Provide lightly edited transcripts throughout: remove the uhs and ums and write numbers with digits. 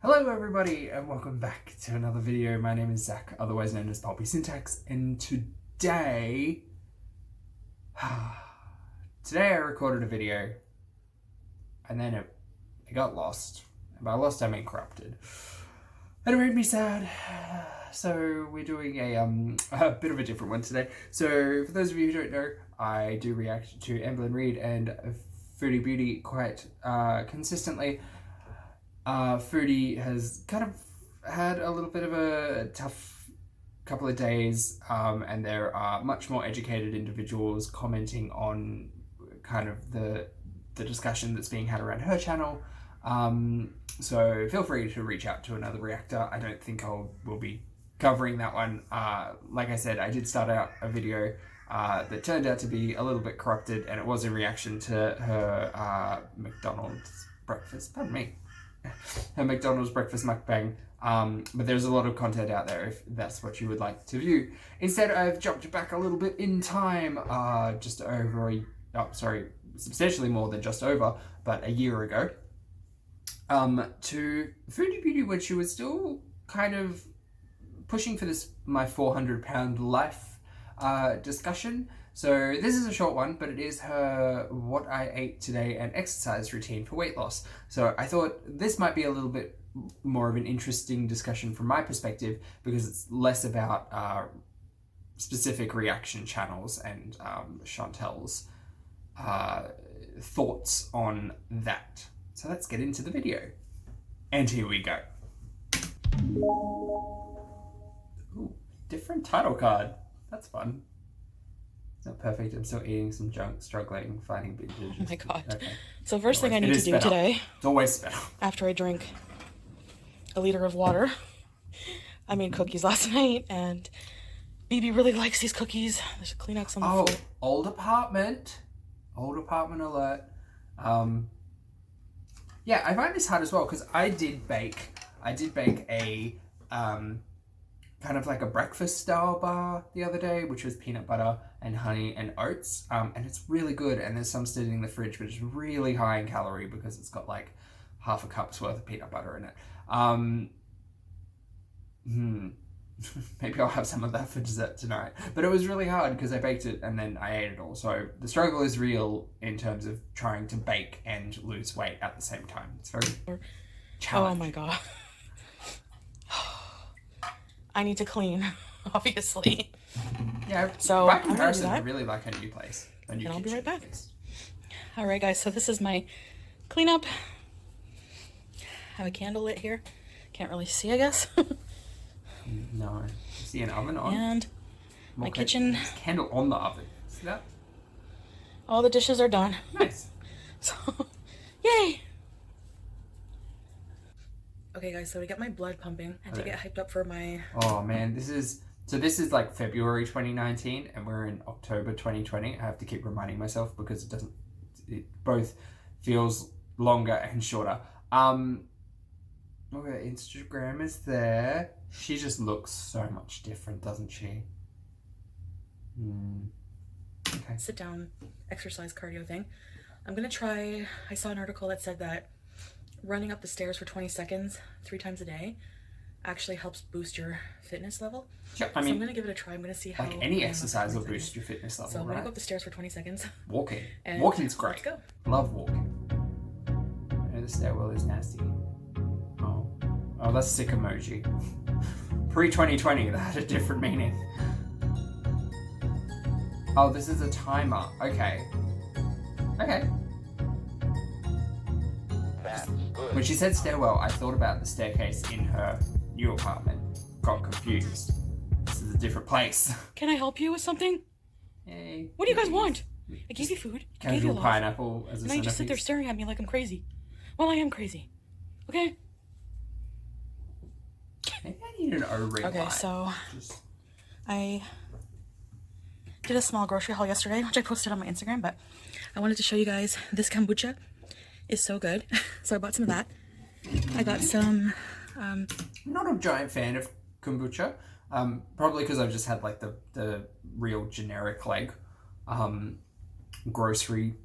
Hello everybody and welcome back to another video. My name is Zach, otherwise known as Pulpy Syntax, and today I recorded a video and then it got lost. And by lost I mean corrupted. And it made me sad. So we're doing a bit of a different one today. So for those of you who don't know, I do react to Emblem Reed and Foodie Beauty quite consistently. Foodie has kind of had a little bit of a tough couple of days, and there are much more educated individuals commenting on kind of the discussion that's being had around her channel. So feel free to reach out to another reactor. I don't think we'll be covering that one. Like I said, I did start out a video that turned out to be a little bit corrupted, and it was in reaction to her McDonald's breakfast. Pardon me. Her McDonald's breakfast mukbang, but there's a lot of content out there if that's what you would like to view. Instead, I've jumped back a little bit in time, substantially more than just over, but a year ago, to Foodie Beauty when she was still kind of pushing for this my 400-pound life discussion. So this is a short one, but it is her what I ate today and exercise routine for weight loss. So I thought this might be a little bit more of an interesting discussion from my perspective because it's less about specific reaction channels and Chantel's thoughts on that. So let's get into the video. And here we go. Ooh, different title card. That's fun. Not perfect. I'm still eating some junk, struggling, finding binges. Oh my god. Okay. So first thing I need to do today, it's always better, after I drink a liter of water, I made cookies last night, and BB really likes these cookies. There's Kleenex on the floor. Old apartment alert. Yeah, I find this hard as well because I did bake a kind of like a breakfast style bar the other day, which was peanut butter and honey and oats, and it's really good. And there's some sitting in the fridge, but it's really high in calorie because it's got like half a cup's worth of peanut butter in it. Maybe I'll have some of that for dessert tonight. But it was really hard because I baked it and then I ate it all. So the struggle is real in terms of trying to bake and lose weight at the same time. It's very challenging. Oh my god. I need to clean, obviously. Yeah, so by comparison, I really like a new place. And I'll be right back. Alright guys, so this is my cleanup. I have a candle lit here. Can't really see, I guess. No. See an oven on? And my kitchen. There's a candle on the oven. See that? All the dishes are done. Nice. So, yay! Okay guys, so to get my blood pumping and to get hyped up for my... Oh man, this is like February 2019 and we're in October 2020. I have to keep reminding myself because it both feels longer and shorter. Okay, Instagram is there. She just looks so much different, doesn't she? Okay. Sit down, exercise cardio thing. I'm gonna try, I saw an article that said that running up the stairs for 20 seconds 3 times a day actually helps boost your fitness level. Sure, so I'm gonna give it a try. I'm gonna see how... Like any exercise will boost your fitness level, So I'm gonna go up the stairs for 20 seconds. Walking. Walking's great. Let's go. Love walking. I know the stairwell is nasty. Oh, that's sick emoji. Pre-2020, that had a different meaning. Oh, this is a timer. Okay. When she said stairwell, I thought about the staircase in her new apartment. Got confused. This is a different place. Can I help you with something? Hey. What do you guys want? I gave you food. I gave you a lot. Pineapple as a and now you just sit there staring at me like I'm crazy. Well, I am crazy. Okay? Maybe I need an O-ring Okay, light. so I did a small grocery haul yesterday, which I posted on my Instagram, but I wanted to show you guys this kombucha is so good. So I bought some of that. I got some... I'm not a giant fan of kombucha, probably because I've just had like the real generic like grocery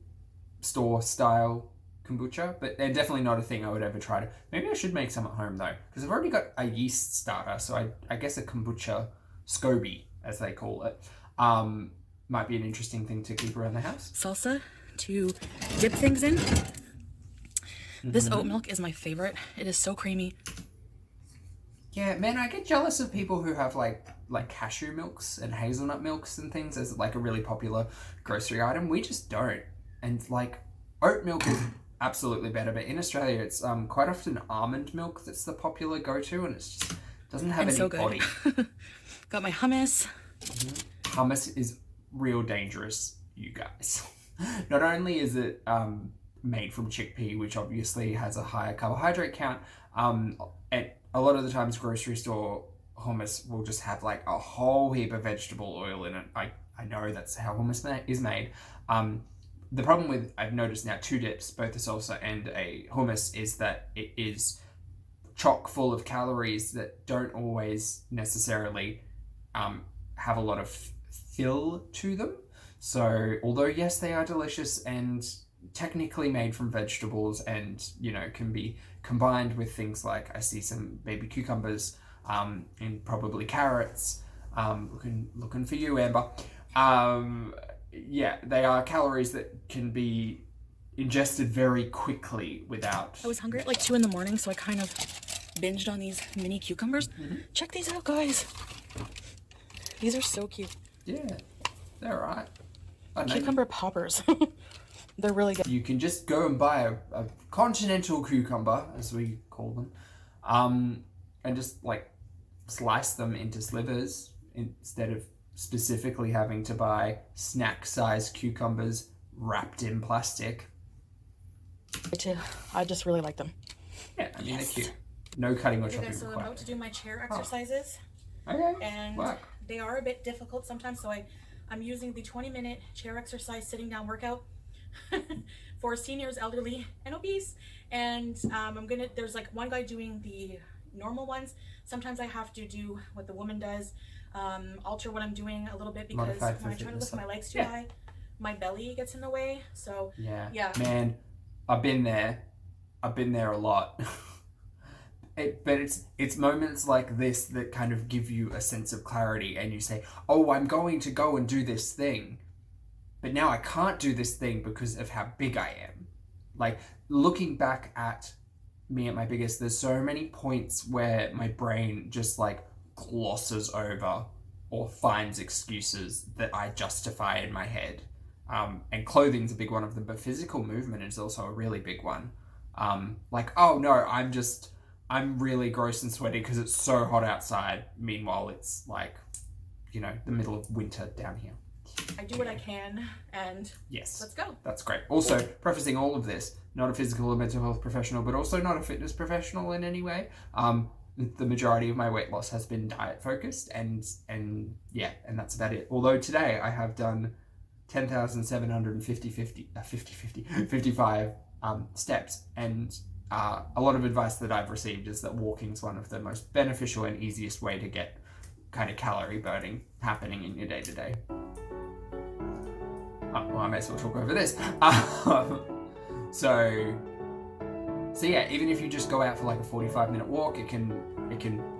store style kombucha, but they're definitely not a thing I would ever try to. Maybe I should make some at home though, because I've already got a yeast starter, so I guess a kombucha SCOBY, as they call it, might be an interesting thing to keep around the house. Salsa to dip things in. This oat milk is my favorite. It is so creamy. Yeah, man, I get jealous of people who have like cashew milks and hazelnut milks and things as like a really popular grocery item. We just don't. And like oat milk is absolutely better, but in Australia it's quite often almond milk that's the popular go-to, and it's just doesn't have any so body. Got my hummus. Hummus is real dangerous, you guys. Not only is it made from chickpea, which obviously has a higher carbohydrate count, and a lot of the times grocery store hummus will just have like a whole heap of vegetable oil in it. I know that's how hummus is made. The problem with, I've noticed now, two dips, both a salsa and a hummus, is that it is chock full of calories that don't always necessarily have a lot of fill to them. So although yes, they are delicious and technically made from vegetables and, you know, can be combined with things like, I see some baby cucumbers and probably carrots, looking for you, Amber. Yeah, they are calories that can be ingested very quickly without... I was hungry at like 2 in the morning, so I kind of binged on these mini cucumbers. Check these out, guys. These are so cute. Yeah, they're right. Cucumber poppers. They're really good. You can just go and buy a continental cucumber, as we call them, and just like slice them into slivers instead of specifically having to buy snack-sized cucumbers wrapped in plastic. I just really like them. Yeah, I mean, they're cute. No cutting or chopping So I'm required. about to do my chair exercises. Okay. And work. They are a bit difficult sometimes, so I'm using the 20-minute chair exercise sitting down workout for seniors, elderly, and obese. And there's like one guy doing the normal ones. Sometimes I have to do what the woman does, alter what I'm doing a little bit, because Modified when I try to lift my legs too high, my belly gets in the way. So yeah. Man, I've been there a lot. But it's moments like this that kind of give you a sense of clarity, and you say, oh, I'm going to go and do this thing, but now I can't do this thing because of how big I am. Like, looking back at me at my biggest, there's so many points where my brain just like glosses over or finds excuses that I justify in my head. And clothing's a big one of them, but physical movement is also a really big one. Like, oh no, I'm really gross and sweaty because it's so hot outside. Meanwhile, it's like, you know, the middle of winter down here. I do what I can, and yes, let's go. That's great. Also, prefacing all of this, not a physical or mental health professional, but also not a fitness professional in any way. The majority of my weight loss has been diet focused, and that's about it. Although today I have done 10,755 steps, and a lot of advice that I've received is that walking is one of the most beneficial and easiest way to get kind of calorie burning happening in your day-to-day. Well, I may as well talk over this. So yeah, even if you just go out for like a 45-minute walk, it can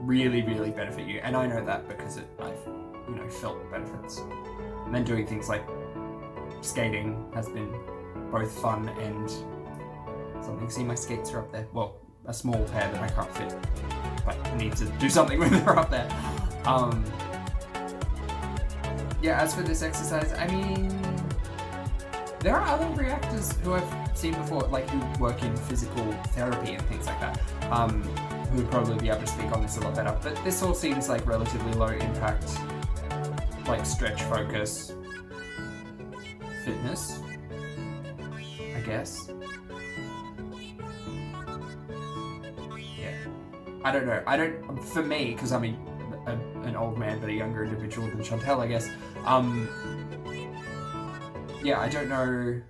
really, really benefit you. And I know that because I've felt the benefits. And then doing things like skating has been both fun and something. See, my skates are up there. Well, a small pair that I can't fit, but I need to do something when they're up there. Yeah, as for this exercise, I mean, there are other reactors who I've seen before, like who work in physical therapy and things like that, who would probably be able to speak on this a lot better. But this all seems like relatively low impact, like stretch focus, fitness, I guess. Yeah, I don't know. For me, because I'm an old man but a younger individual than Chantel, I guess. Yeah, I don't know.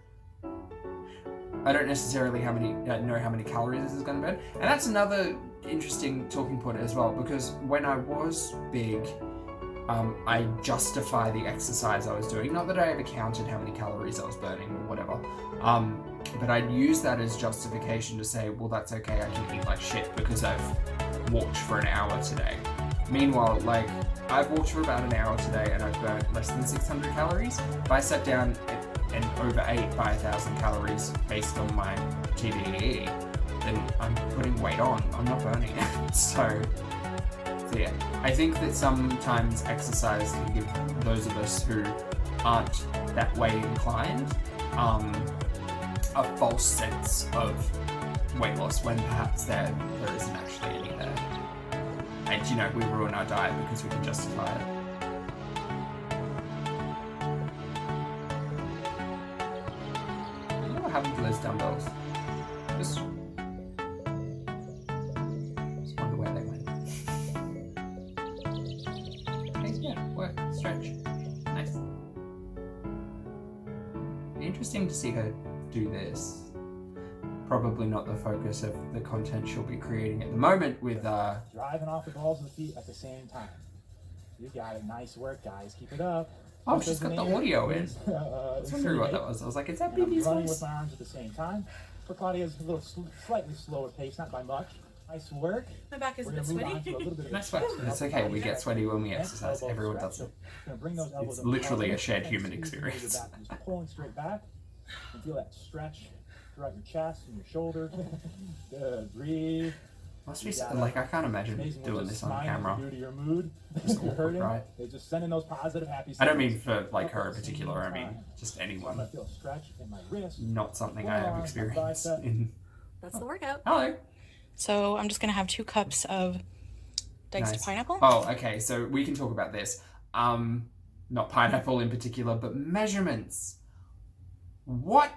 I don't necessarily know how many calories this is going to burn, and that's another interesting talking point as well. Because when I was big, I justify the exercise I was doing. Not that I ever counted how many calories I was burning or whatever, but I'd use that as justification to say, well, that's okay, I can eat like shit because I've walked for an hour today. Meanwhile, like, I've walked for about an hour today and I've burnt less than 600 calories. If I sat down and overate by 1,000 calories based on my TDEE, then I'm putting weight on, I'm not burning it. So yeah, I think that sometimes exercise can give those of us who aren't that way inclined a false sense of weight loss when perhaps there isn't actually any there. And you know, we ruin our diet because we can justify it. I don't know what happened to those dumbbells. Just wonder where they went. Okay, yeah, work, stretch. Nice. Interesting to see her do this. Probably not the focus of the content she'll be creating at the moment with driving off the balls of the feet at the same time. You got it. Nice work, guys. Keep it up. Oh, she's got the audio in. I was wondering what that was. I was like, is that BB's running voice? with my arms at the same time. For Claudia's a little slightly slower pace, not by much. Nice work. My back is a bit We're gonna move sweaty. on to a little bit of That's fine. It's okay. We get sweaty when we exercise. Everyone does it. It's literally a shared human experience. Just pulling straight back. And feel that stretch throughout your chest and your shoulders. Good. Breathe. Must be like, I can't imagine doing this on camera. Due to your mood, It's you're awkward, hurting. right? They're just sending those positive, happy. I don't mean for like her in particular. I mean just I anyone. feel a stretch in my wrist. Not something I have experienced in. That's the workout. Hello. So I'm just gonna have 2 cups of diced Nice. pineapple. Oh, okay. So we can talk about this. Not pineapple in particular, but measurements. What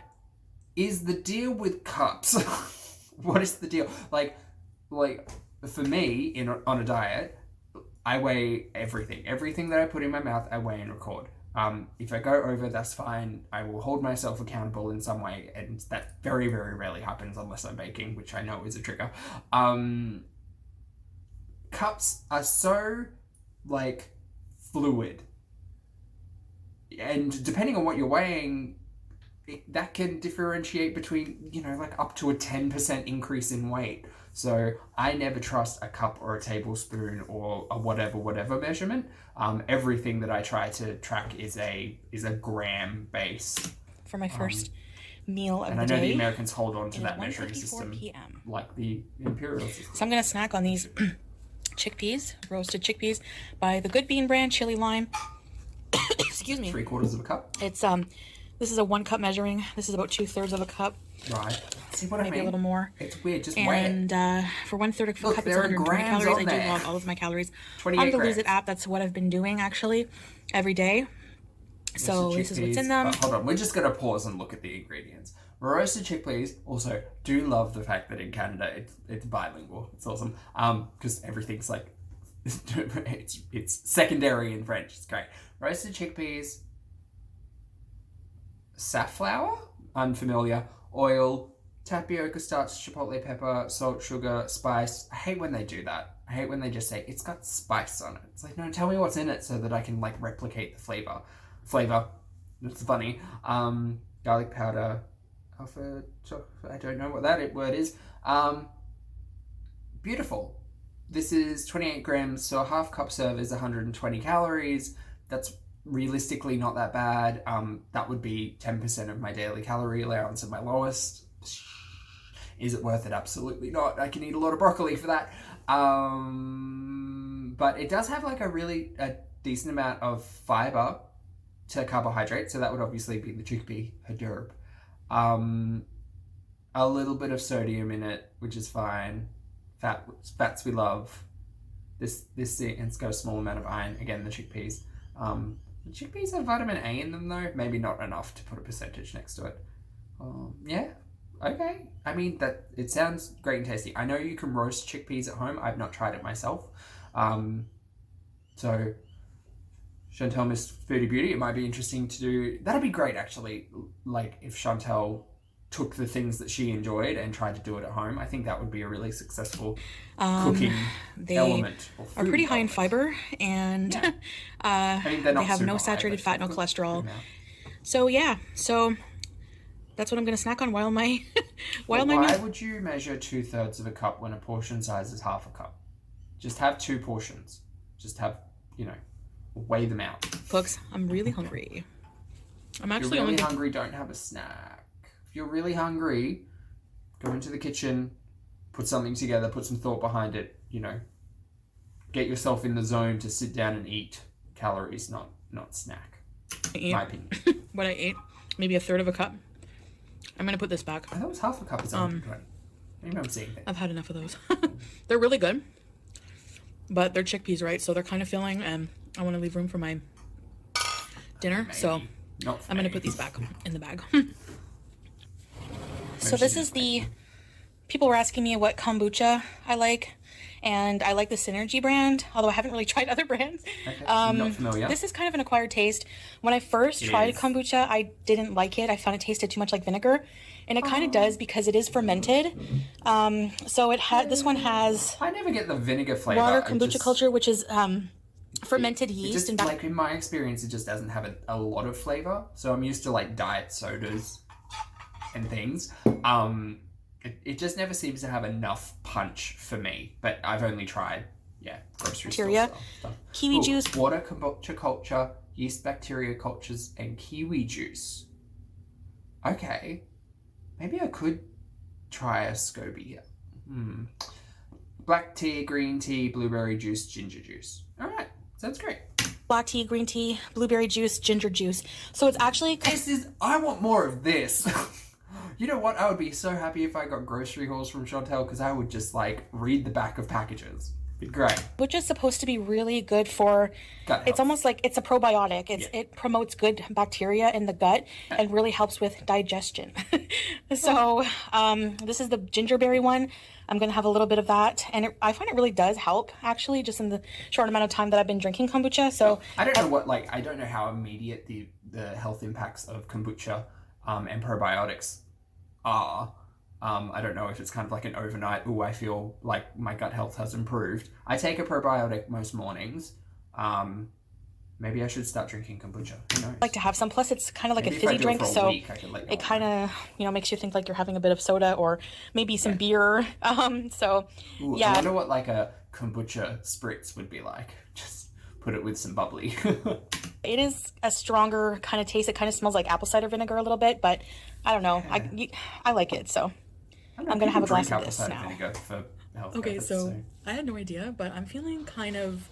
is the deal with cups? What is the deal? Like for me, on a diet, I weigh everything. Everything that I put in my mouth, I weigh and record. If I go over, that's fine. I will hold myself accountable in some way, and that very, very rarely happens unless I'm baking, which I know is a trigger. Cups are so, like, fluid. And depending on what you're weighing, that can differentiate between, you know, like up to a 10% increase in weight. So I never trust a cup or a tablespoon or a whatever measurement. Everything that I try to track is a gram base. For my first meal of And the I know day. the Americans hold on to It is that measuring 1:54 system p.m. like the imperial system. So I'm gonna snack on these chickpeas, roasted chickpeas by the Good Bean brand, chili lime. Excuse me. 3/4 of a cup. It's this is a 1 cup measuring. This is about 2/3 of a cup, Right. See what I maybe mean? a little more. It's weird. Just weigh it. And for 1/3 of a Look, cup, it's there are 120 grams calories. I on do there. log all of my calories 28 on the Lose grams. It app. That's what I've been doing actually every day. So Roasted this is what's in chickpeas. them. But hold on, we're just going to pause and look at the ingredients. Roasted chickpeas. Also, do love the fact that in Canada it's bilingual. It's awesome. Because everything's like it's secondary in French. It's great. Roasted chickpeas, safflower, unfamiliar, oil, tapioca starch, chipotle pepper, salt, sugar, spice. I hate when they do that. I hate when they just say it's got spice on it. It's like, no, tell me what's in it so that I can like replicate the flavor. It's funny. Garlic powder, alpha chocolate. I don't know what that word is. Beautiful. This is 28 grams, so a half cup serve is 120 calories. That's realistically not that bad. That would be 10% of my daily calorie allowance at my lowest. Is it worth it? Absolutely not. I can eat a lot of broccoli for that. But it does have like a decent amount of fiber to carbohydrate, so that would obviously be the chickpea herb. A little bit of sodium in it, which is fine. Fats we love. This it's got a small amount of iron. Again, the chickpeas. The chickpeas have vitamin A in them though. Maybe not enough to put a percentage next to it. Yeah. Okay. I mean, that it sounds great and tasty. I know you can roast chickpeas at home. I've not tried it myself. So Chantel missed Foodie Beauty. It might be interesting to do. That'd be great actually. Like if Chantel took the things that she enjoyed and tried to do it at home, I think that would be a really successful cooking element. Or are pretty high in element. fiber, and I mean, they're not they have no super high, saturated but fat, no good cholesterol. amount. So yeah, so that's what I'm gonna snack on while my Why would you measure 2/3 of a cup when a portion size is half a cup? Just have 2 portions. Just have, you know, weigh them out. Folks, I'm really hungry. I'm If actually you're really only hungry, don't have a snack. If you're really hungry, go into the kitchen, put something together, put some thought behind it, you know. Get yourself in the zone to sit down and eat calories, not snack. My opinion. what I ate, maybe 1/3 of a cup. I'm gonna put this back. I thought it was half a cup. It's 120. Maybe I'm seeing things. I've had enough of those. They're really good, but they're chickpeas, right? So they're kind of filling, and I want to leave room for my dinner. Maybe. So Not for I'm gonna me. put these back in the bag. So this is the, people were asking me what kombucha I like, and I like the Synergy brand, although I haven't really tried other brands. Okay. Not familiar. This is kind of an acquired taste. When I first tried is. kombucha, I didn't like it. I found it tasted too much like vinegar, and it kind of does because it is fermented. So it had, this one has I never get the vinegar flavor. water I kombucha just- culture, which is fermented It yeast just, and like in my experience, it just doesn't have a lot of flavor. So I'm used to like diet sodas and things. It just never seems to have enough punch for me. But I've only tried, grocery Bacteria, store stuff. kiwi juice. Water kombucha culture, yeast bacteria cultures, and kiwi juice. Okay, maybe I could try a SCOBY here. Black tea, green tea, blueberry juice, ginger juice. All right, sounds great. black tea, green tea, blueberry juice, ginger juice. So it's actually I want more of this. You know what? I would be so happy if I got grocery hauls from Chantel, because I would just like read the back of packages. It'd be great. which is supposed to be really good for Gut it's health. almost like it's a probiotic. It promotes good bacteria in the gut and really helps with digestion. So this is the gingerberry one. I'm gonna have a little bit of that, and I find it really does help actually, just in the short amount of time that I've been drinking kombucha. So I don't know I don't know how immediate the health impacts of kombucha and probiotics are. I don't know if it's kind of like an overnight, I feel like my gut health has improved. I take a probiotic most mornings. Maybe I should start drinking kombucha. Who knows? I like to have some. Plus, it's kind of like Maybe a if I fizzy do it drink, for a so week, I could let go it kind of makes you think like you're having a bit of soda or maybe some beer. So Ooh, yeah. I wonder what like a kombucha spritz would be like. Just put it with some bubbly. It is a stronger kind of taste. It kind of smells like apple cider vinegar a little bit, but I don't know. I like it, so I'm gonna have a glass of this now. Vinegar for health Okay, purposes, so I had no idea, but I'm feeling kind of.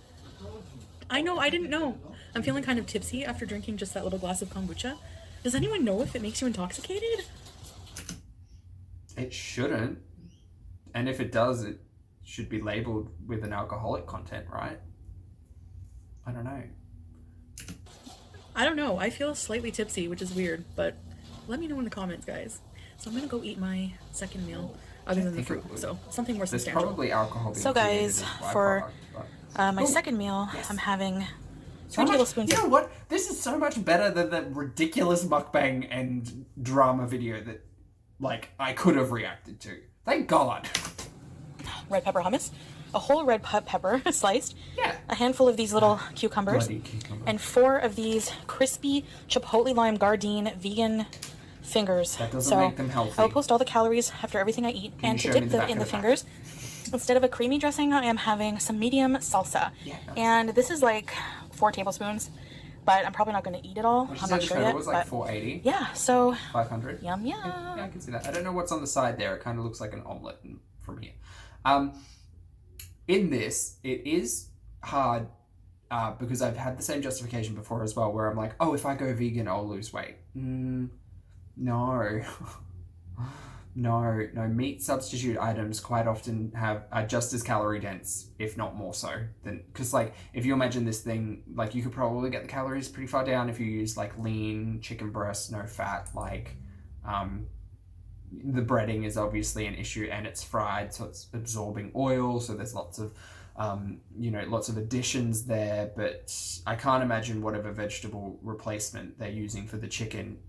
I didn't know. I'm feeling kind of tipsy after drinking just that little glass of kombucha. Does anyone know if it makes you intoxicated? It shouldn't, and if it does, it should be labeled with an alcoholic content, right? I don't know. I don't know. I feel slightly tipsy, which is weird, but let me know in the comments, guys. So I'm gonna go eat my second meal, other than the think it fruit. would. So something more There's substantial. probably alcohol being So created guys, as a for byproduct, but- my Ooh, second meal, yes. I'm having So 3 much- tablespoons. You know what? This is so much better than the ridiculous mukbang and drama video that, like, I could have reacted to. Thank God. Red pepper hummus, a whole red pepper sliced, Yeah. a handful of these little cucumbers, Bloody cucumber. and 4 of these crispy chipotle lime gardein vegan fingers. That doesn't so make them healthy. I will post all the calories after everything I eat, and you to show me dip the back in of the the pack? fingers. Instead of a creamy dressing, I am having some medium salsa. Yeah, nice. And this is like 4 tablespoons, but I'm probably not going to eat it all. Which I'm is not the sure total yet. was like But 480, yeah, so 500. yum yum. Yeah, I can see that. I don't know what's on the side there. It kind of looks like an omelette from here. In this, it is hard because I've had the same justification before as well, where I'm like, oh, if I go vegan, I'll lose weight. No. No. Meat substitute items quite often are just as calorie dense, if not more so. Because, like, if you imagine this thing, like, you could probably get the calories pretty far down if you use, like, lean chicken breast, no fat, like, the breading is obviously an issue, and it's fried, so it's absorbing oil, so there's lots of lots of additions there. But I can't imagine whatever vegetable replacement they're using for the chicken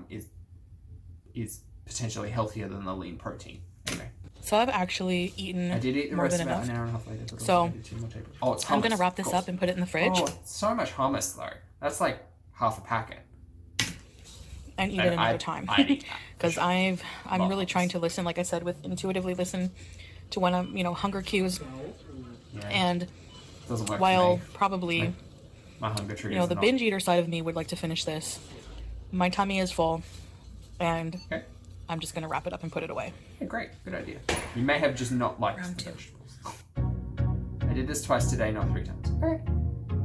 is potentially healthier than the lean protein. Anyway. So I've actually eaten I did eat the more rest than about enough. an hour and a half later. But So, also I did 2 more tables. Oh, it's hummus. I'm gonna wrap this of up course. and put it in the fridge. Oh, so much hummus though. That's like half a packet. And eat it another time. Because I'm really trying to listen, like I said, intuitively listen to when I'm, hunger cues. Yeah. And Doesn't work while for me. probably, my hunger triggers the are binge eater side of me would like to finish this, my tummy is full, and Okay. I'm just gonna wrap it up and put it away. Yeah, great. Good idea. You may have just not liked Round the 2. vegetables. I did this twice today, not 3 times. Okay.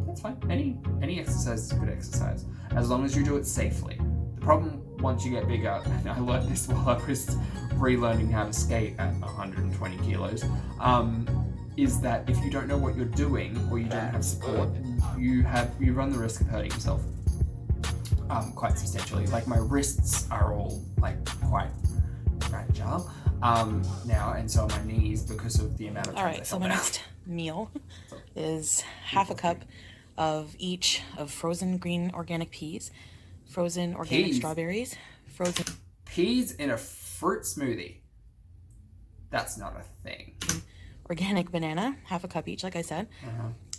That's fine. Any exercise is good exercise, as long as you do it safely. The problem once you get bigger, and I learned this while I was relearning how to skate at 120 kilos, is that if you don't know what you're doing or you don't have support, you run the risk of hurting yourself quite substantially. Like my wrists are all like quite fragile now, and so are my knees because of the amount of time. All right, so my next meal is half a cup of each of frozen green organic peas, frozen organic strawberries, frozen peas in a fruit smoothie. That's not a thing. Organic banana, half a cup each, like I said.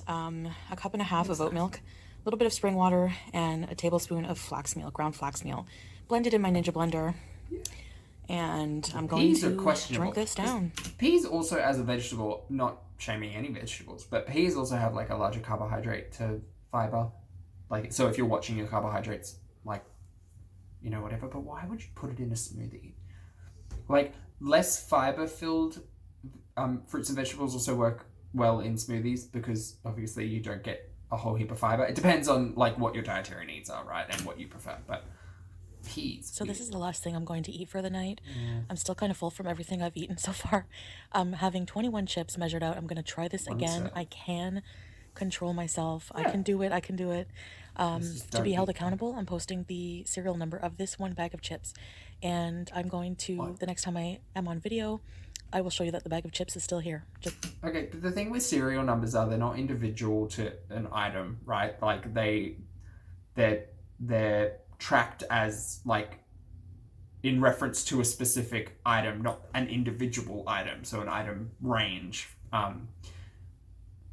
A cup and a half of oat milk, a little bit of spring water, and a tablespoon of flax meal, ground flax meal, blended in my Ninja blender. And I'm going to drink this down. Peas also, as a vegetable, not shaming any vegetables, but peas also have like a larger carbohydrate to fiber. Like, so if you're watching your carbohydrates, like, whatever, but why would you put it in a smoothie? Like, less fiber filled fruits and vegetables also work well in smoothies because obviously you don't get a whole heap of fiber. It depends on like what your dietary needs are, right, and what you prefer, but peas. So this is the last thing I'm going to eat for the night. I'm still kind of full from everything I've eaten so far. Having 21 chips measured out. I'm going to try this again. I can control myself. I can do it. To be held accountable, I'm posting the serial number of this one bag of chips. And I'm going to, the next time I am on video, I will show you that the bag of chips is still here. Okay, but the thing with serial numbers are they're not individual to an item, right? Like they're tracked as like in reference to a specific item, not an individual item. So an item range.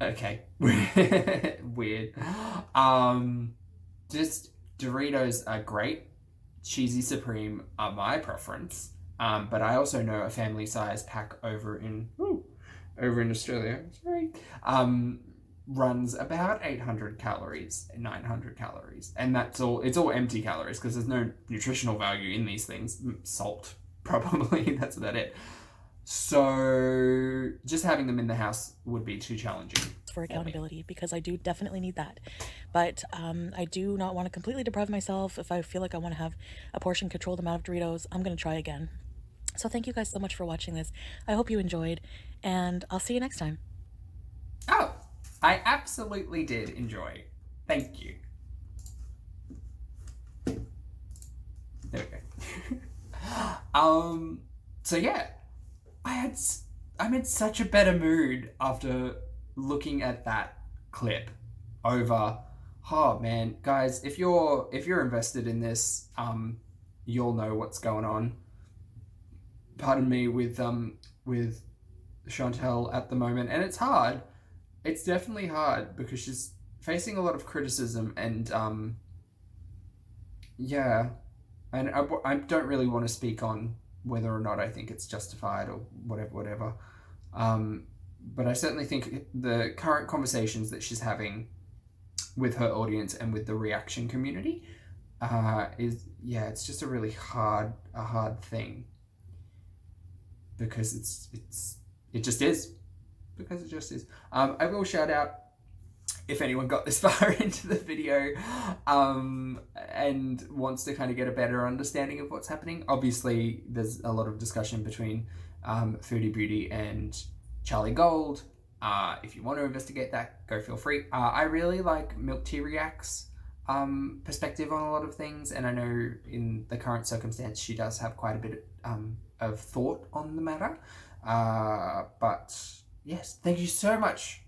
Okay. Weird. Just Doritos are great. Cheesy Supreme are my preference. But I also know a family size pack over in Australia, runs about 800 calories, 900 calories. And it's all empty calories because there's no nutritional value in these things. Salt, probably, that's about it. So just having them in the house would be too challenging. For accountability, because I do definitely need that. But I do not want to completely deprive myself. If I feel like I want to have a portion controlled amount of Doritos, I'm going to try again. So thank you guys so much for watching this. I hope you enjoyed, and I'll see you next time. Oh, I absolutely did enjoy. Thank you. There we go. So yeah, I'm in such a better mood after looking at that clip over. Oh man, guys, if you're invested in this, you'll know what's going on. Pardon me with Chantel at the moment, and it's hard. It's definitely hard because she's facing a lot of criticism, and yeah, and I don't really want to speak on whether or not I think it's justified or whatever. But I certainly think the current conversations that she's having with her audience and with the reaction community it's just a really hard thing. Because it just is. I will shout out if anyone got this far into the video and wants to kind of get a better understanding of what's happening. Obviously, there's a lot of discussion between Foodie Beauty and Charlie Gold. If you want to investigate that, go feel free. I really like Milk Tea Reacts perspective on a lot of things, and I know in the current circumstance she does have quite a bit of thought on the matter. But yes, thank you so much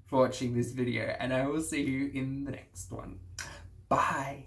for watching this video, and I will see you in the next one. Bye.